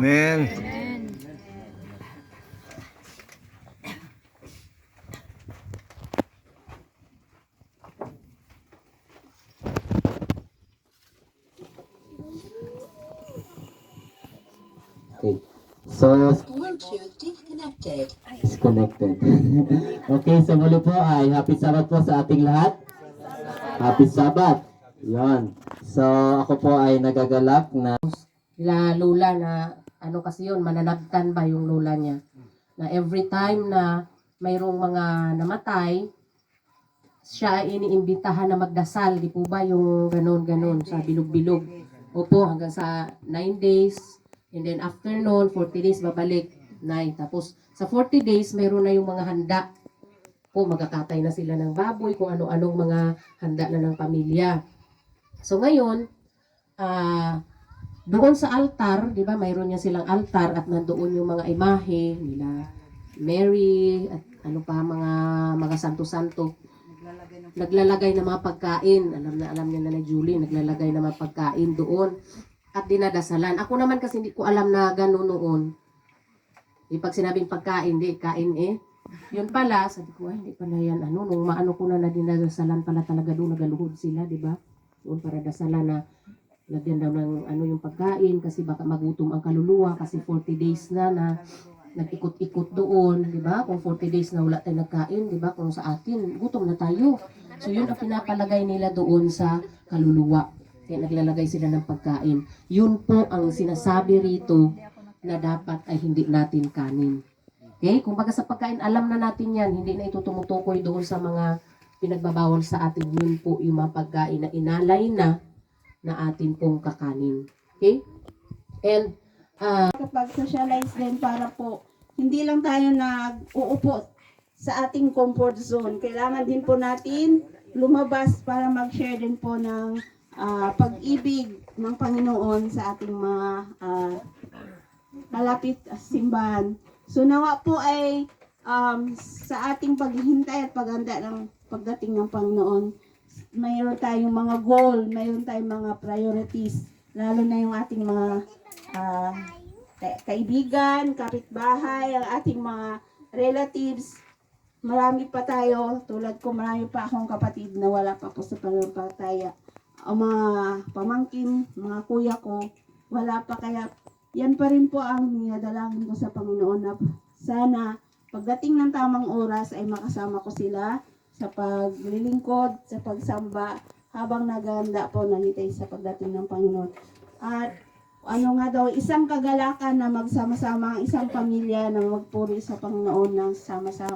Amen. Okay. So, Bluetooth disconnected. disconnected. Okay, so muli po ay happy Sabat po sa ating lahat. Happy Sabat. Yon. So, ako po ay nagagalak na Lula na ano kasi yun, mananagtan ba yung lula niya. Na every time na mayroong mga namatay, siya ay iniimbitahan na magdasal. Di po ba yung ganon-ganon sa bilog-bilog? Opo, hanggang sa 9 days. And then after noon, 40 days babalik. 9. Tapos sa 40 days, mayroon na yung mga handa. Po, magkakatay na sila ng baboy, kung ano-anong mga handa na ng pamilya. So ngayon, doon sa altar, di ba, mayroon niya silang altar at nandoon yung mga imahe nila Mary at ano pa, mga santo-santo. Naglalagay ng mga pagkain. Alam niya na Julie, naglalagay ng mga pagkain doon at dinadasalan. Ako naman kasi hindi ko alam na gano'n noon. Pag sinabing pagkain, di, kain eh. Yun pala, sabi ko, ay, hindi pala yan. Nung maano ko na dinadasalan pala talaga doon, nagaluhod sila, di ba? Doon para dasalan na lagyan daw ng yung pagkain kasi baka magutom ang kaluluwa kasi 40 days na nag-ikot-ikot doon, di ba? Kung 40 days na wala tayong nagkain, di ba? Kung sa atin, gutom na tayo. So yun ang pinapalagay nila doon sa kaluluwa. Kaya naglalagay sila ng pagkain. Yun po ang sinasabi rito na dapat ay hindi natin kanin. Okay? Kung baga sa pagkain, alam na natin yan. Hindi na ito tumutukoy doon sa mga pinagbabawal sa atin. Yun po yung mga pagkain na inalay na atin pong kakanin. Okay? And kapag socialize din para po hindi lang tayo nag-uupo sa ating comfort zone. Kailangan din po natin lumabas para mag-share din po ng pag-ibig ng Panginoon sa ating mga malapit simbahan. So nawa po ay sa ating paghihintay at paghanda ng pagdating ng Panginoon, mayroon tayong mga goal, mayroon tayong mga priorities, lalo na yung ating mga kaibigan, kapitbahay, ang ating mga relatives. Marami pa tayo, tulad ko marami pa akong kapatid na wala pa po sa pananampalataya. Ang mga pamangkin, mga kuya ko, wala pa, kaya yan pa rin po ang ninadalangin ko sa Panginoon na sana pagdating ng tamang oras ay makasama ko sila sa paglilingkod, sa pagsamba, habang naganda po nalitay sa pagdating ng Panginoon. At ano nga daw, isang kagalakan na magsama-sama ang isang pamilya na magpuri sa Panginoon ng sama-sama.